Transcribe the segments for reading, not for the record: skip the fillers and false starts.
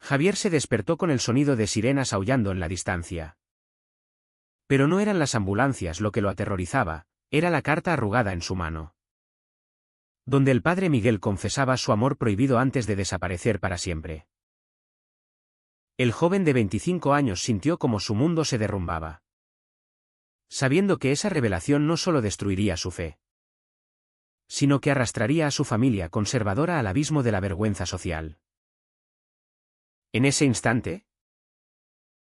Javier se despertó con el sonido de sirenas aullando en la distancia. Pero no eran las ambulancias lo que lo aterrorizaba, era la carta arrugada en su mano, donde el padre Miguel confesaba su amor prohibido antes de desaparecer para siempre. El joven de 25 años sintió como su mundo se derrumbaba, sabiendo que esa revelación no solo destruiría su fe, sino que arrastraría a su familia conservadora al abismo de la vergüenza social. En ese instante,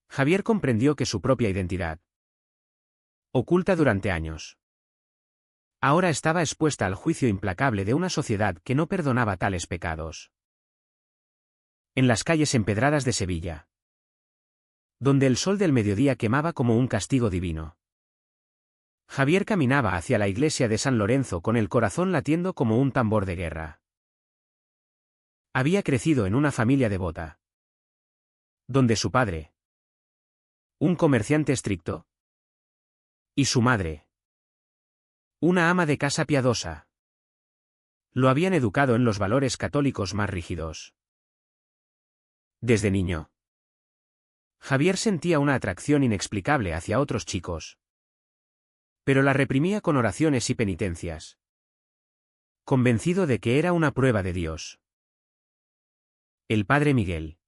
Javier comprendió que su propia identidad, oculta durante años, ahora estaba expuesta al juicio implacable de una sociedad que no perdonaba tales pecados. En las calles empedradas de Sevilla, donde el sol del mediodía quemaba como un castigo divino, Javier caminaba hacia la iglesia de San Lorenzo con el corazón latiendo como un tambor de guerra. Había crecido en una familia devota, donde su padre, un comerciante estricto, y su madre, una ama de casa piadosa, lo habían educado en los valores católicos más rígidos. Desde niño, Javier sentía una atracción inexplicable hacia otros chicos, pero la reprimía con oraciones y penitencias, convencido de que era una prueba de Dios. El padre Miguel,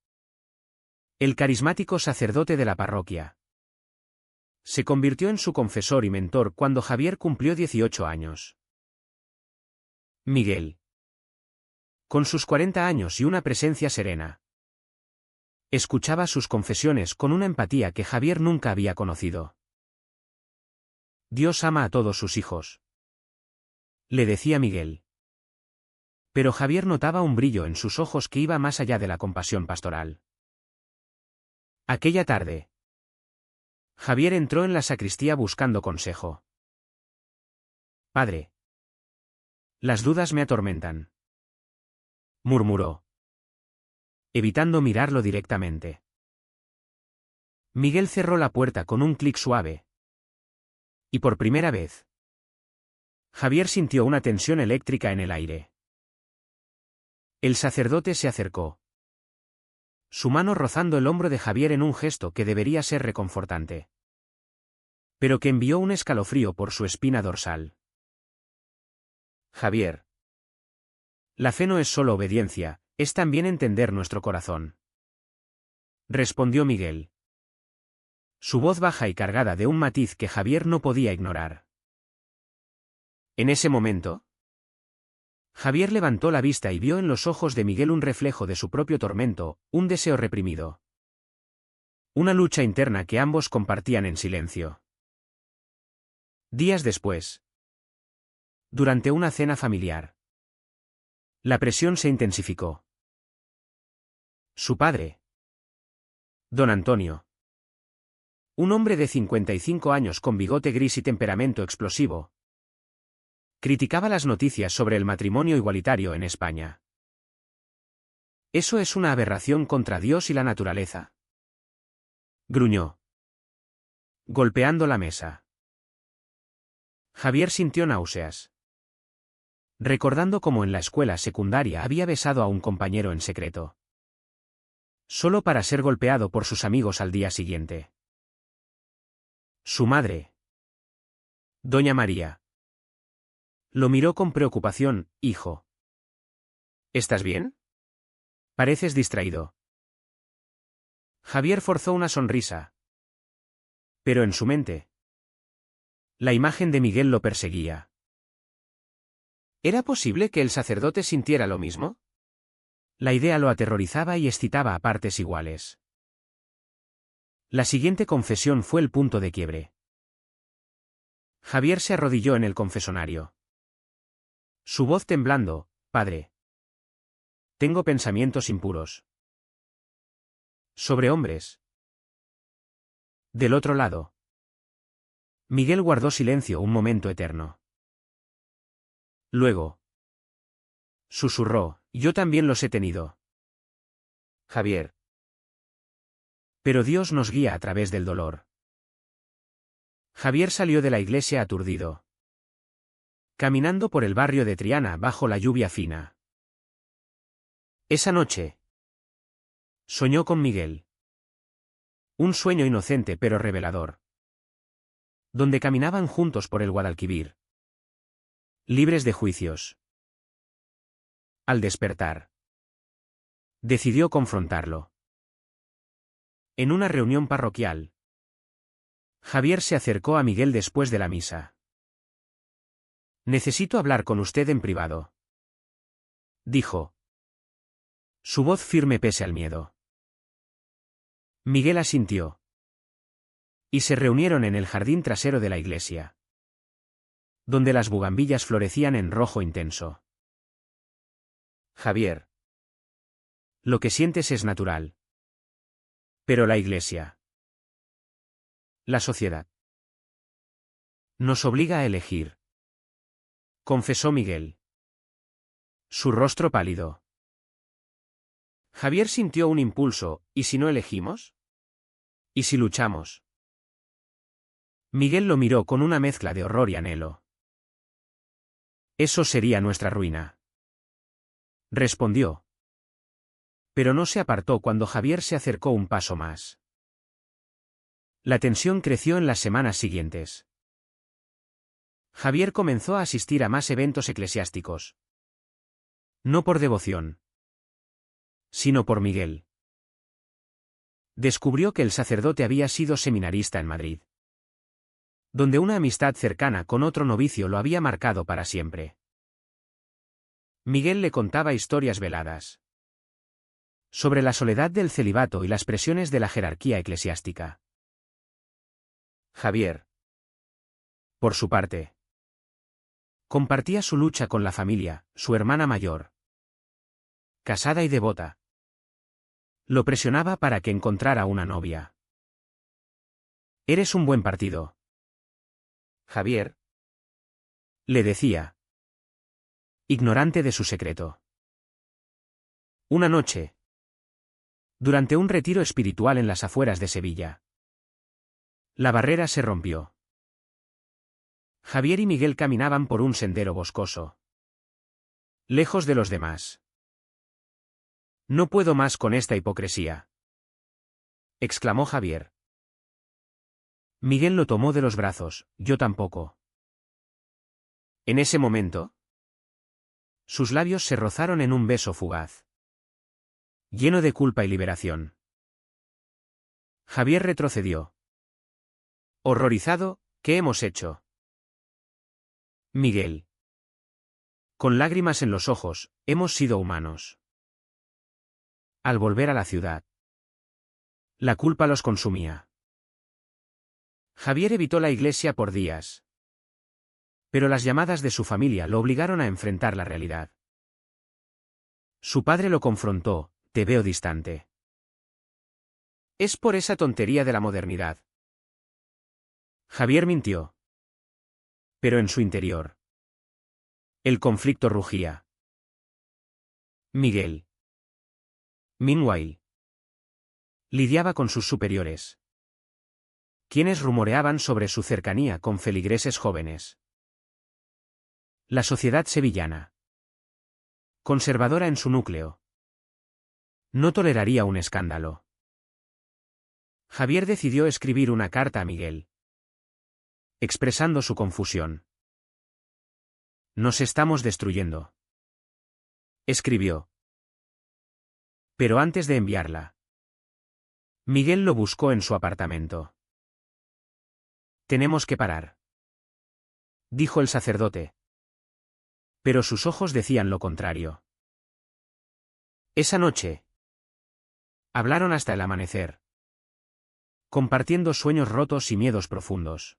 el carismático sacerdote de la parroquia, se convirtió en su confesor y mentor cuando Javier cumplió 18 años. Miguel, con sus 40 años y una presencia serena, escuchaba sus confesiones con una empatía que Javier nunca había conocido. Dios ama a todos sus hijos, le decía Miguel. Pero Javier notaba un brillo en sus ojos que iba más allá de la compasión pastoral. Aquella tarde, Javier entró en la sacristía buscando consejo. Padre, las dudas me atormentan, murmuró, evitando mirarlo directamente. Miguel cerró la puerta con un clic suave. Y por primera vez, Javier sintió una tensión eléctrica en el aire. El sacerdote se acercó, su mano rozando el hombro de Javier en un gesto que debería ser reconfortante, pero que envió un escalofrío por su espina dorsal. Javier, la fe no es solo obediencia, es también entender nuestro corazón, respondió Miguel, su voz baja y cargada de un matiz que Javier no podía ignorar. En ese momento, Javier levantó la vista y vio en los ojos de Miguel un reflejo de su propio tormento, un deseo reprimido, una lucha interna que ambos compartían en silencio. Días después, durante una cena familiar, la presión se intensificó. Su padre, don Antonio, un hombre de 55 años con bigote gris y temperamento explosivo, criticaba las noticias sobre el matrimonio igualitario en España. Eso es una aberración contra Dios y la naturaleza, gruñó, golpeando la mesa. Javier sintió náuseas, recordando cómo en la escuela secundaria había besado a un compañero en secreto, solo para ser golpeado por sus amigos al día siguiente. Su madre, doña María, lo miró con preocupación. Hijo, ¿estás bien? Pareces distraído. Javier forzó una sonrisa, pero en su mente, la imagen de Miguel lo perseguía. ¿Era posible que el sacerdote sintiera lo mismo? La idea lo aterrorizaba y excitaba a partes iguales. La siguiente confesión fue el punto de quiebre. Javier se arrodilló en el confesonario, su voz temblando. Padre, tengo pensamientos impuros sobre hombres. Del otro lado, Miguel guardó silencio un momento eterno. Luego, susurró, yo también los he tenido, Javier. Pero Dios nos guía a través del dolor. Javier salió de la iglesia aturdido, caminando por el barrio de Triana bajo la lluvia fina. Esa noche, Soñó con Miguel. Un sueño inocente pero revelador. Donde caminaban juntos por el Guadalquivir. Libres de juicios. Al despertar, decidió confrontarlo. En una reunión parroquial, Javier se acercó a Miguel después de la misa. Necesito hablar con usted en privado, dijo. Su voz firme pese al miedo. Miguel asintió. Y se reunieron en el jardín trasero de la iglesia, donde las bugambillas florecían en rojo intenso. Javier. Lo que sientes es natural. Pero la iglesia. La sociedad. Nos obliga a elegir. Confesó Miguel. Su rostro pálido. Javier sintió un impulso, ¿y si no elegimos? ¿Y si luchamos? Miguel lo miró con una mezcla de horror y anhelo. Eso sería nuestra ruina. Respondió. Pero no se apartó cuando Javier se acercó un paso más. La tensión creció en las semanas siguientes. Javier comenzó a asistir a más eventos eclesiásticos. No por devoción, sino por Miguel. Descubrió que el sacerdote había sido seminarista en Madrid, donde una amistad cercana con otro novicio lo había marcado para siempre. Miguel le contaba historias veladas sobre la soledad del celibato y las presiones de la jerarquía eclesiástica. Javier, por su parte, compartía su lucha con la familia, su hermana mayor, casada y devota. Lo presionaba para que encontrara una novia. Eres un buen partido, Javier, le decía, ignorante de su secreto. Una noche, durante un retiro espiritual en las afueras de Sevilla, la barrera se rompió. Javier y Miguel caminaban por un sendero boscoso, lejos de los demás. No puedo más con esta hipocresía, exclamó Javier. Miguel lo tomó de los brazos, yo tampoco. En ese momento, sus labios se rozaron en un beso fugaz, lleno de culpa y liberación. Javier retrocedió. Horrorizado, ¿qué hemos hecho? Miguel. Con lágrimas en los ojos, hemos sido humanos. Al volver a la ciudad, la culpa los consumía. Javier evitó la iglesia por días. Pero las llamadas de su familia lo obligaron a enfrentar la realidad. Su padre lo confrontó, te veo distante. Es por esa tontería de la modernidad. Javier mintió. Pero en su interior, el conflicto rugía. Miguel. Meanwhile, lidiaba con sus superiores, quienes rumoreaban sobre su cercanía con feligreses jóvenes. La sociedad sevillana, conservadora en su núcleo, no toleraría un escándalo. Javier decidió escribir una carta a Miguel, expresando su confusión. Nos estamos destruyendo, escribió. Pero antes de enviarla, Miguel lo buscó en su apartamento. Tenemos que parar, dijo el sacerdote. Pero sus ojos decían lo contrario. Esa noche, hablaron hasta el amanecer, compartiendo sueños rotos y miedos profundos.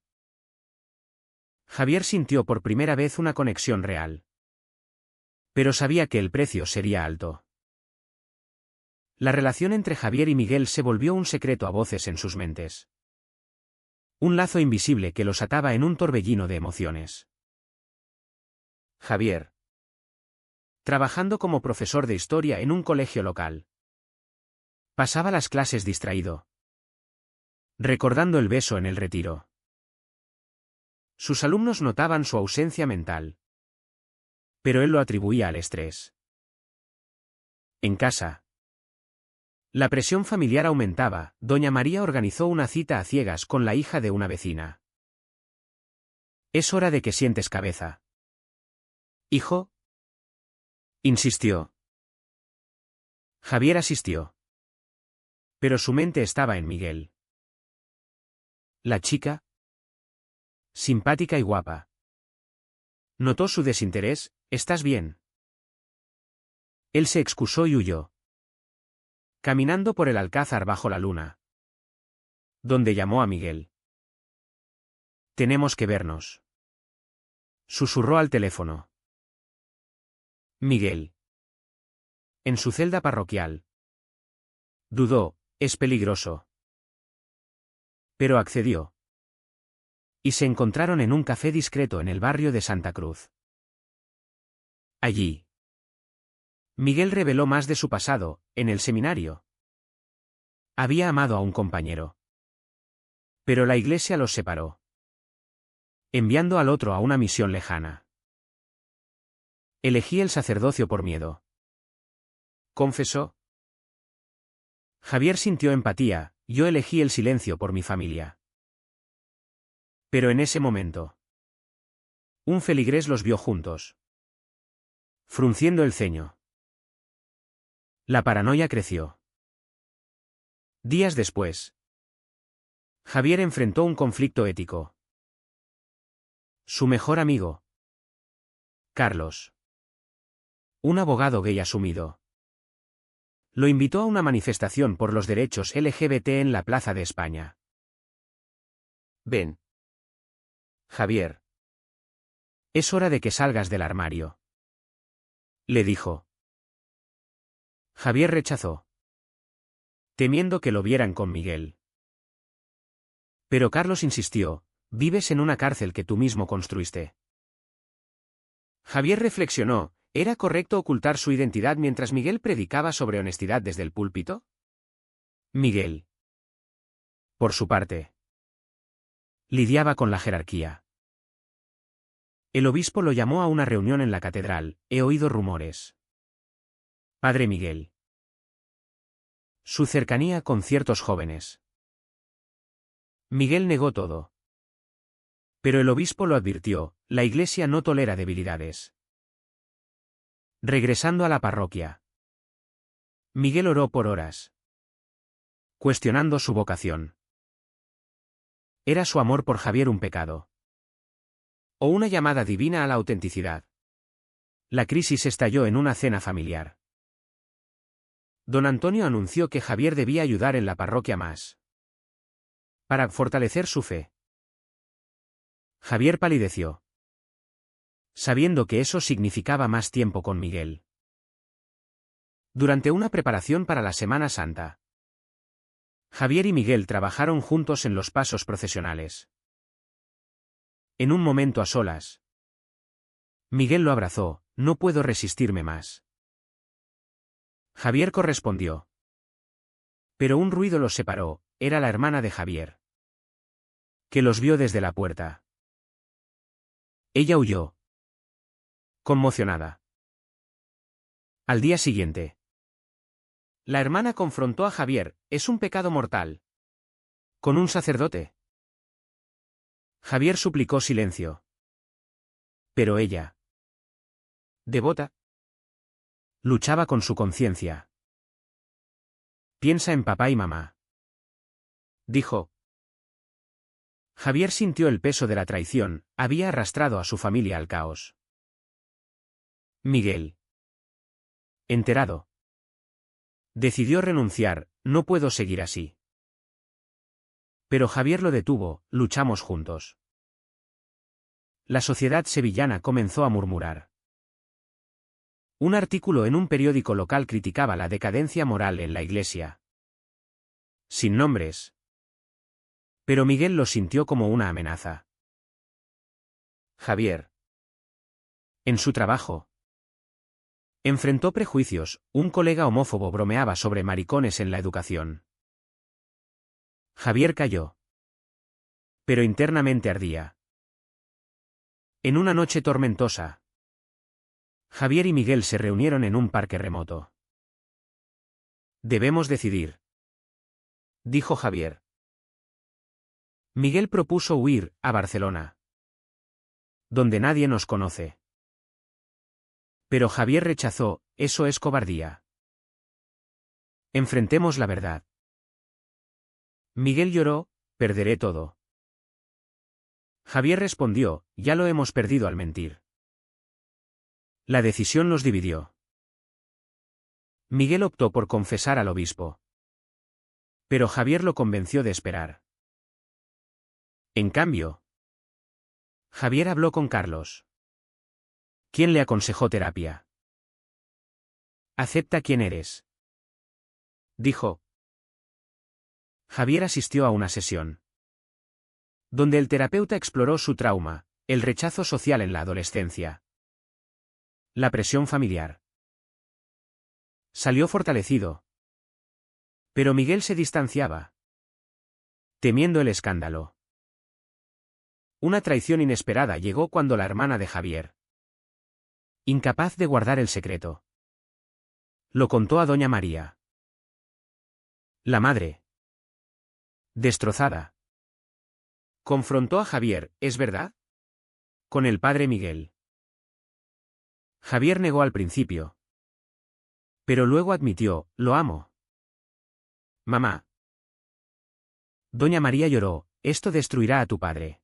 Javier sintió por primera vez una conexión real. Pero sabía que el precio sería alto. La relación entre Javier y Miguel se volvió un secreto a voces en sus mentes. Un lazo invisible que los ataba en un torbellino de emociones. Javier, trabajando como profesor de historia en un colegio local, pasaba las clases distraído, recordando el beso en el retiro. Sus alumnos notaban su ausencia mental, pero él lo atribuía al estrés. En casa, La presión familiar aumentaba. Doña María organizó una cita a ciegas con la hija de una vecina. «Es hora de que sientes cabeza». «Hijo», insistió. Javier asistió. Pero su mente estaba en Miguel. La chica, simpática y guapa. Notó su desinterés. «¿Estás bien?». Él se excusó y huyó. Caminando por el alcázar bajo la luna, donde llamó a Miguel. «Tenemos que vernos», susurró al teléfono. Miguel. En su celda parroquial. Dudó, es peligroso. Pero accedió. Y se encontraron en un café discreto en el barrio de Santa Cruz. Allí, Miguel reveló más de su pasado. En el seminario había amado a un compañero. Pero la iglesia los separó, enviando al otro a una misión lejana. Elegí el sacerdocio por miedo, confesó. Javier sintió empatía. Yo elegí el silencio por mi familia. Pero en ese momento, un feligrés los vio juntos, frunciendo el ceño. La paranoia creció. Días después, Javier enfrentó un conflicto ético. Su mejor amigo, Carlos, un abogado gay asumido, lo invitó a una manifestación por los derechos LGBT en la Plaza de España. «Ven, Javier. Es hora de que salgas del armario», le dijo. Javier rechazó, temiendo que lo vieran con Miguel. Pero Carlos insistió, «Vives en una cárcel que tú mismo construiste». Javier reflexionó, ¿era correcto ocultar su identidad mientras Miguel predicaba sobre honestidad desde el púlpito? Miguel, por su parte, lidiaba con la jerarquía. El obispo lo llamó a una reunión en la catedral. «He oído rumores, Padre Miguel». Su cercanía con ciertos jóvenes. Miguel negó todo. Pero el obispo lo advirtió, la iglesia no tolera debilidades. Regresando a la parroquia, Miguel oró por horas, cuestionando su vocación. ¿Era su amor por Javier un pecado? ¿O una llamada divina a la autenticidad? La crisis estalló en una cena familiar. Don Antonio anunció que Javier debía ayudar en la parroquia más, para fortalecer su fe. Javier palideció, sabiendo que eso significaba más tiempo con Miguel. Durante una preparación para la Semana Santa, Javier y Miguel trabajaron juntos en los pasos procesionales. En un momento a solas, Miguel lo abrazó, «No puedo resistirme más». Javier correspondió. Pero un ruido los separó. Era la hermana de Javier, que los vio desde la puerta. Ella huyó, conmocionada. Al día siguiente, la hermana confrontó a Javier. «Es un pecado mortal. ¿Con un sacerdote?». Javier suplicó silencio. Pero ella, devota, luchaba con su conciencia. «Piensa en papá y mamá», dijo. Javier sintió el peso de la traición. Había arrastrado a su familia al caos. Miguel, enterado, decidió renunciar. «No puedo seguir así». Pero Javier lo detuvo. «Luchamos juntos». La sociedad sevillana comenzó a murmurar. Un artículo en un periódico local criticaba la decadencia moral en la iglesia. Sin nombres. Pero Miguel lo sintió como una amenaza. Javier, en su trabajo, enfrentó prejuicios. Un colega homófobo bromeaba sobre maricones en la educación. Javier cayó. Pero internamente ardía. En una noche tormentosa, Javier y Miguel se reunieron en un parque remoto. Debemos decidir, dijo Javier. Miguel propuso huir a Barcelona, donde nadie nos conoce. Pero Javier rechazó, eso es cobardía. Enfrentemos la verdad. Miguel lloró, perderé todo. Javier respondió, ya lo hemos perdido al mentir. La decisión los dividió. Miguel optó por confesar al obispo. Pero Javier lo convenció de esperar. En cambio, Javier habló con Carlos, quien le aconsejó terapia. Acepta quién eres, dijo. Javier asistió a una sesión, donde el terapeuta exploró su trauma, el rechazo social en la adolescencia, la presión familiar. Salió fortalecido. Pero Miguel se distanciaba, temiendo el escándalo. Una traición inesperada llegó cuando la hermana de Javier, incapaz de guardar el secreto, lo contó a doña María. La madre, destrozada, confrontó a Javier, ¿es verdad?, con el padre Miguel. Javier negó al principio, pero luego admitió, lo amo. Mamá. Doña María lloró, esto destruirá a tu padre.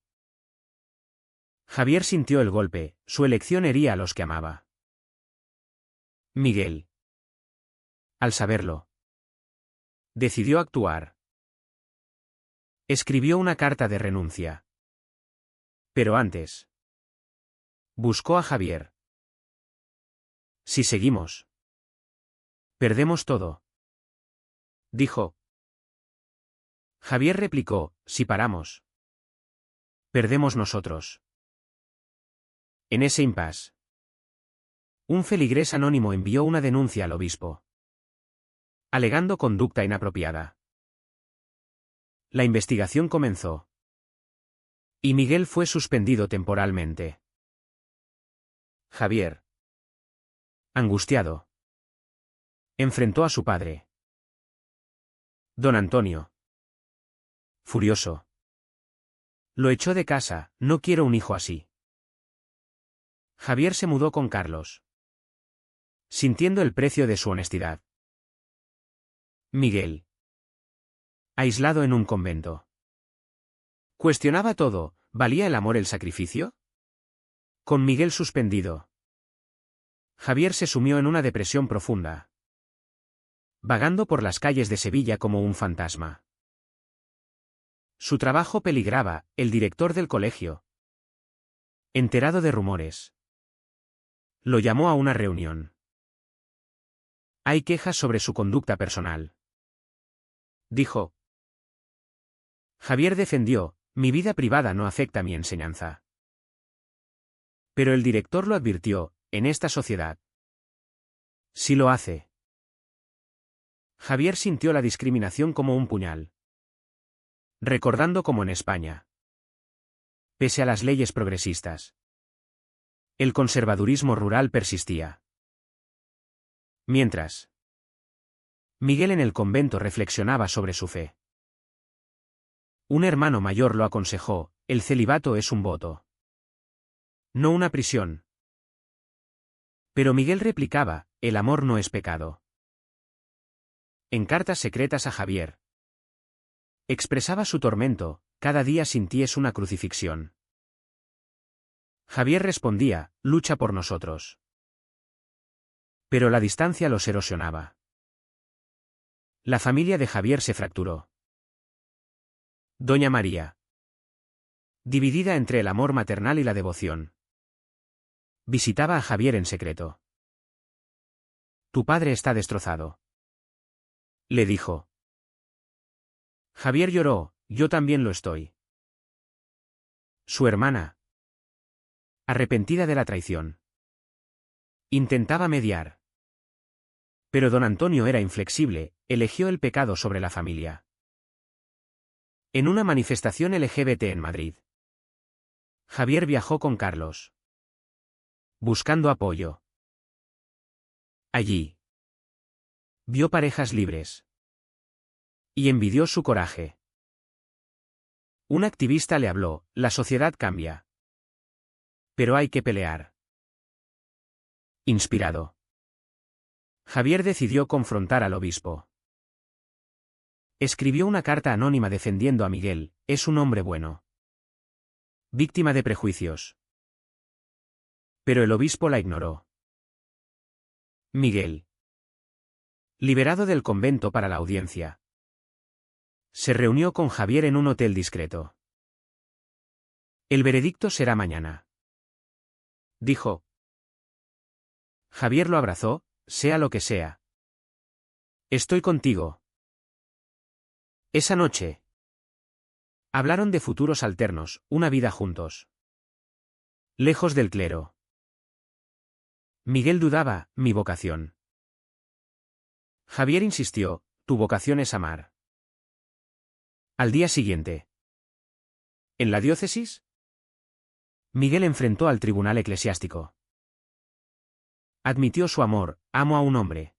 Javier sintió el golpe, su elección hería a los que amaba. Miguel, al saberlo, decidió actuar. Escribió una carta de renuncia. Pero antes, buscó a Javier. Si seguimos, perdemos todo, dijo. Javier replicó, si paramos, perdemos nosotros. En ese impasse, un feligrés anónimo envió una denuncia al obispo, alegando conducta inapropiada. La investigación comenzó, y Miguel fue suspendido temporalmente. Javier, angustiado, enfrentó a su padre. Don Antonio, furioso, lo echó de casa, no quiero un hijo así. Javier se mudó con Carlos, sintiendo el precio de su honestidad. Miguel, aislado en un convento, cuestionaba todo, ¿valía el amor el sacrificio? Con Miguel suspendido, Javier se sumió en una depresión profunda, vagando por las calles de Sevilla como un fantasma. Su trabajo peligraba, el director del colegio, enterado de rumores, lo llamó a una reunión. Hay quejas sobre su conducta personal, dijo. Javier defendió, mi vida privada no afecta mi enseñanza. Pero el director lo advirtió, en esta sociedad, sí lo hace. Javier sintió la discriminación como un puñal, recordando como en España, pese a las leyes progresistas, el conservadurismo rural persistía. Mientras, Miguel en el convento reflexionaba sobre su fe. Un hermano mayor lo aconsejó, el celibato es un voto, no una prisión. Pero Miguel replicaba, el amor no es pecado. En cartas secretas a Javier, expresaba su tormento, cada día sin ti es una crucifixión. Javier respondía, lucha por nosotros. Pero la distancia los erosionaba. La familia de Javier se fracturó. Doña María, dividida entre el amor maternal y la devoción, visitaba a Javier en secreto. Tu padre está destrozado, le dijo. Javier lloró, yo también lo estoy. Su hermana, arrepentida de la traición, intentaba mediar. Pero don Antonio era inflexible, eligió el pecado sobre la familia. En una manifestación LGBT en Madrid, Javier viajó con Carlos, buscando apoyo. Allí, Vio parejas libres. Y envidió su coraje. Un activista le habló: la sociedad cambia. Pero hay que pelear. Inspirado, Javier decidió confrontar al obispo. Escribió una carta anónima defendiendo a Miguel: es un hombre bueno, víctima de prejuicios. Pero el obispo la ignoró. Miguel, liberado del convento para la audiencia, se reunió con Javier en un hotel discreto. El veredicto será mañana, dijo. Javier lo abrazó: sea lo que sea. Estoy contigo. Esa noche hablaron de futuros alternos, una vida juntos, lejos del clero. Miguel dudaba: mi vocación. Javier insistió: tu vocación es amar. Al día siguiente, ¿en la diócesis? Miguel enfrentó al tribunal eclesiástico. Admitió su amor: amo a un hombre.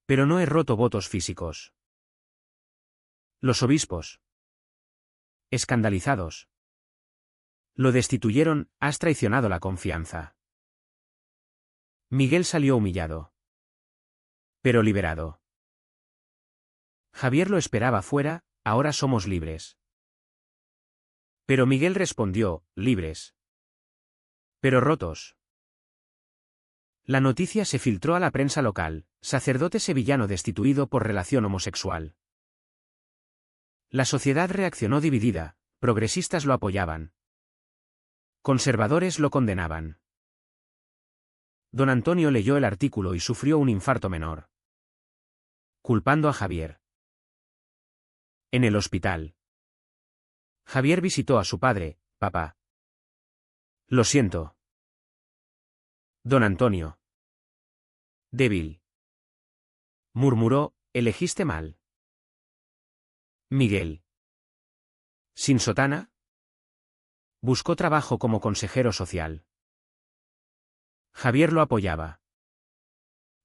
Pero no he roto votos físicos. Los obispos, escandalizados, lo destituyeron: has traicionado la confianza. Miguel salió humillado, pero liberado. Javier lo esperaba fuera: ahora somos libres. Pero Miguel respondió: libres, pero rotos. La noticia se filtró a la prensa local: sacerdote sevillano destituido por relación homosexual. La sociedad reaccionó dividida: progresistas lo apoyaban, conservadores lo condenaban. Don Antonio leyó el artículo y sufrió un infarto menor, culpando a Javier. En el hospital, Javier visitó a su padre: papá, lo siento. Don Antonio, débil, murmuró: elegiste mal. Miguel, ¿sin sotana? Buscó trabajo como consejero social. Javier lo apoyaba.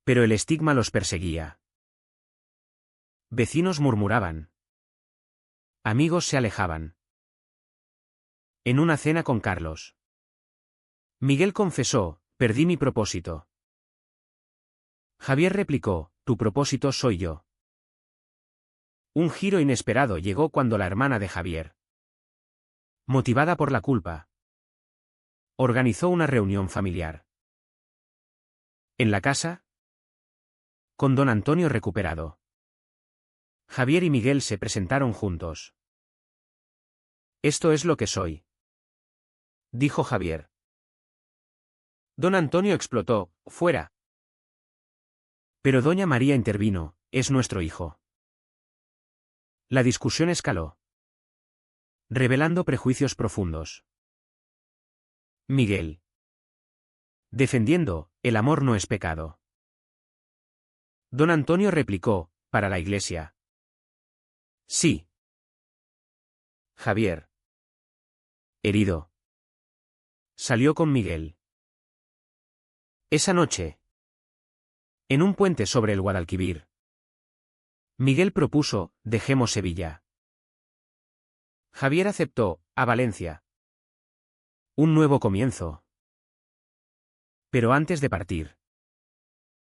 Pero el estigma los perseguía. Vecinos murmuraban. Amigos se alejaban. En una cena con Carlos, Miguel confesó: perdí mi propósito. Javier replicó: tu propósito soy yo. Un giro inesperado llegó cuando la hermana de Javier, motivada por la culpa, organizó una reunión familiar. En la casa, con don Antonio recuperado, Javier y Miguel se presentaron juntos. Esto es lo que soy, dijo Javier. Don Antonio explotó: fuera. Pero doña María intervino: es nuestro hijo. La discusión escaló, revelando prejuicios profundos. Miguel, defendiendo: el amor no es pecado. Don Antonio replicó: para la Iglesia, sí. Javier, herido, salió con Miguel. Esa noche, en un puente sobre el Guadalquivir, Miguel propuso: dejemos Sevilla. Javier aceptó: a Valencia. Un nuevo comienzo. Pero antes de partir,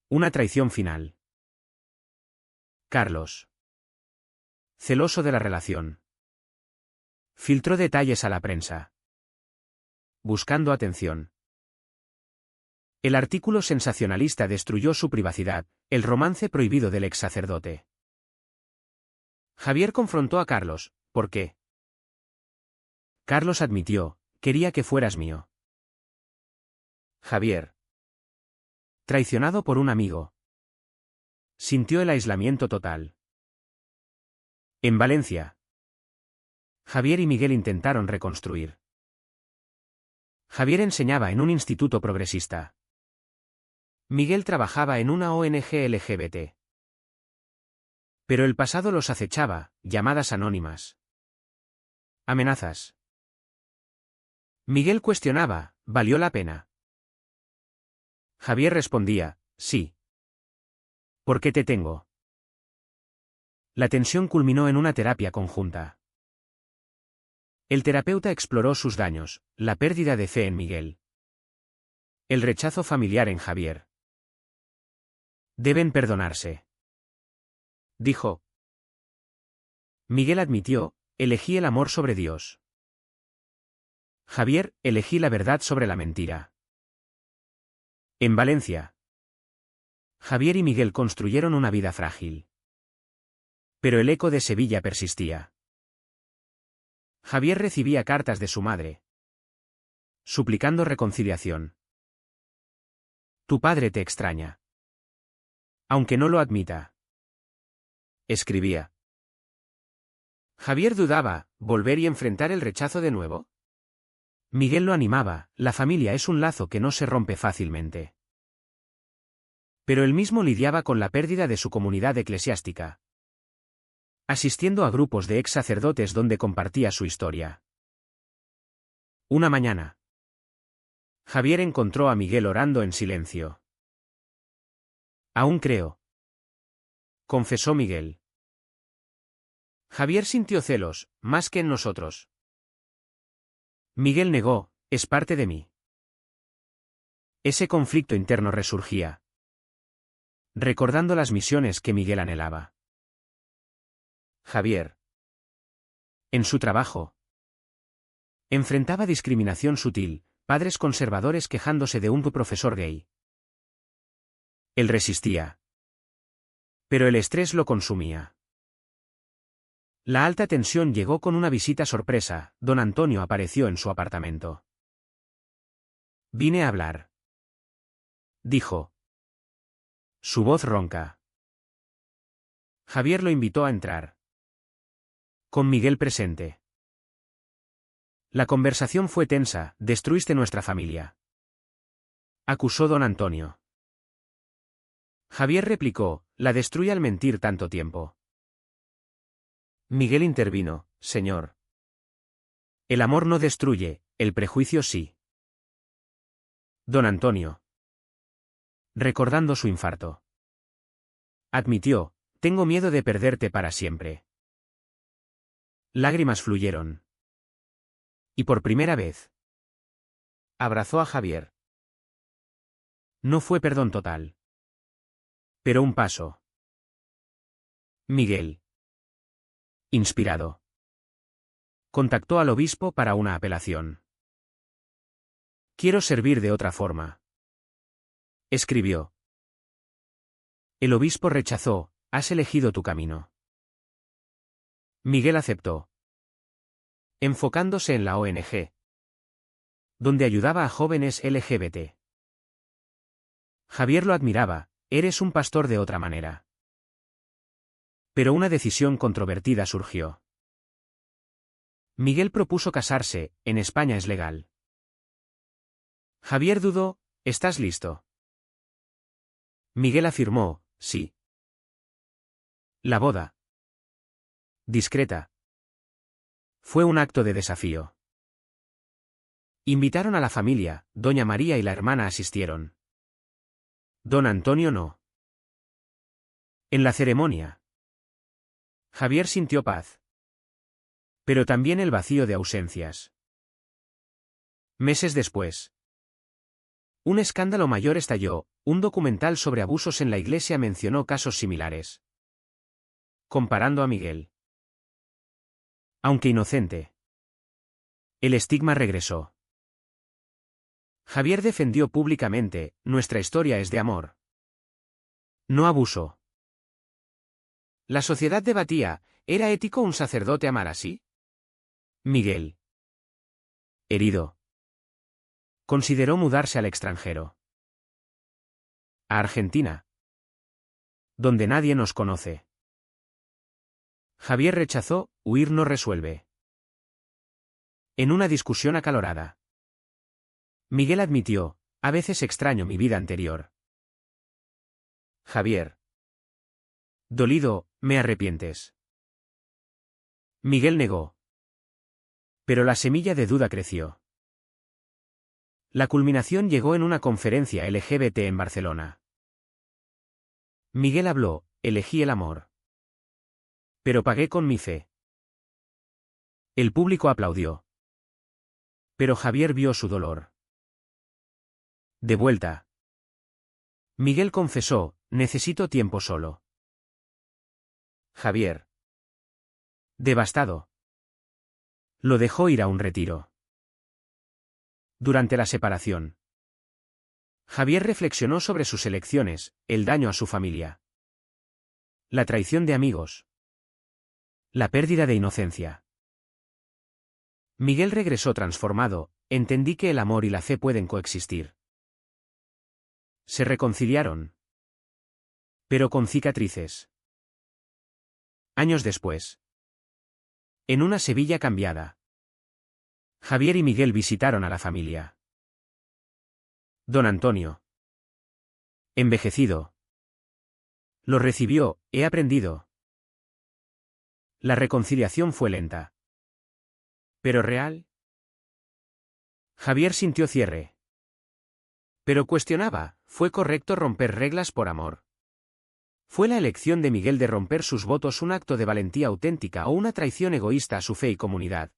una traición final. Carlos, celoso de la relación, filtró detalles a la prensa, buscando atención. El artículo sensacionalista destruyó su privacidad: el romance prohibido del ex sacerdote. Javier confrontó a Carlos: ¿por qué? Carlos admitió: quería que fueras mío. Javier, traicionado por un amigo, sintió el aislamiento total. En Valencia, Javier y Miguel intentaron reconstruir. Javier enseñaba en un instituto progresista. Miguel trabajaba en una ONG LGBT. Pero el pasado los acechaba: llamadas anónimas, amenazas. Miguel cuestionaba: ¿valió la pena? Javier respondía: sí. ¿Por qué te tengo? La tensión culminó en una terapia conjunta. El terapeuta exploró sus daños, la pérdida de fe en Miguel. El rechazo familiar en Javier. Deben perdonarse, dijo. Miguel admitió, elegí el amor sobre Dios. Javier, elegí la verdad sobre la mentira. En Valencia. Javier y Miguel construyeron una vida frágil. Pero el eco de Sevilla persistía. Javier recibía cartas de su madre, suplicando reconciliación. Tu padre te extraña. Aunque no lo admita. Escribía. Javier dudaba, ¿volver y enfrentar el rechazo de nuevo? Miguel lo animaba, la familia es un lazo que no se rompe fácilmente. Pero él mismo lidiaba con la pérdida de su comunidad eclesiástica, asistiendo a grupos de ex sacerdotes donde compartía su historia. Una mañana, Javier encontró a Miguel orando en silencio. Aún creo, confesó Miguel. Javier sintió celos, más que en nosotros. Miguel negó, es parte de mí. Ese conflicto interno resurgía, recordando las misiones que Miguel anhelaba. Javier, en su trabajo, enfrentaba discriminación sutil, padres conservadores quejándose de un profesor gay. Él resistía, pero el estrés lo consumía. La alta tensión llegó con una visita sorpresa, don Antonio apareció en su apartamento. Vine a hablar, dijo. Su voz ronca. Javier lo invitó a entrar, con Miguel presente. La conversación fue tensa, destruiste nuestra familia, acusó don Antonio. Javier replicó, la destruye al mentir tanto tiempo. Miguel intervino, señor. El amor no destruye, el prejuicio sí. Don Antonio, recordando su infarto, admitió, tengo miedo de perderte para siempre. Lágrimas fluyeron. Y por primera vez, abrazó a Javier. No fue perdón total, pero un paso. Miguel, inspirado, contactó al obispo para una apelación. Quiero servir de otra forma, escribió. El obispo rechazó, has elegido tu camino. Miguel aceptó, enfocándose en la ONG, donde ayudaba a jóvenes LGBT. Javier lo admiraba, eres un pastor de otra manera. Pero una decisión controvertida surgió. Miguel propuso casarse, en España es legal. Javier dudó, ¿estás listo? Miguel afirmó, sí. La boda, discreta, fue un acto de desafío. Invitaron a la familia, doña María y la hermana asistieron. Don Antonio no. En la ceremonia, Javier sintió paz, pero también el vacío de ausencias. Meses después, un escándalo mayor estalló, un documental sobre abusos en la iglesia mencionó casos similares, comparando a Miguel. Aunque inocente, el estigma regresó. Javier defendió públicamente, nuestra historia es de amor, no abuso. La sociedad debatía, ¿era ético un sacerdote amar así? Miguel, herido, consideró mudarse al extranjero. A Argentina, donde nadie nos conoce. Javier rechazó, huir no resuelve. En una discusión acalorada, Miguel admitió, a veces extraño mi vida anterior. Javier, dolido, ¿me arrepientes? Miguel negó. Pero la semilla de duda creció. La culminación llegó en una conferencia LGBT en Barcelona. Miguel habló, elegí el amor. Pero pagué con mi fe. El público aplaudió. Pero Javier vio su dolor. De vuelta. Miguel confesó, necesito tiempo solo. Javier. Devastado. Lo dejó ir a un retiro. Durante la separación. Javier reflexionó sobre sus elecciones, el daño a su familia. La traición de amigos. La pérdida de inocencia. Miguel regresó transformado, entendí que el amor y la fe pueden coexistir. Se reconciliaron. Pero con cicatrices. Años después. En una Sevilla cambiada. Javier y Miguel visitaron a la familia. Don Antonio. Envejecido. Lo recibió, he aprendido. La reconciliación fue lenta. ¿Pero real? Javier sintió cierre. Pero cuestionaba, ¿fue correcto romper reglas por amor? ¿Fue la elección de Miguel de romper sus votos un acto de valentía auténtica o una traición egoísta a su fe y comunidad?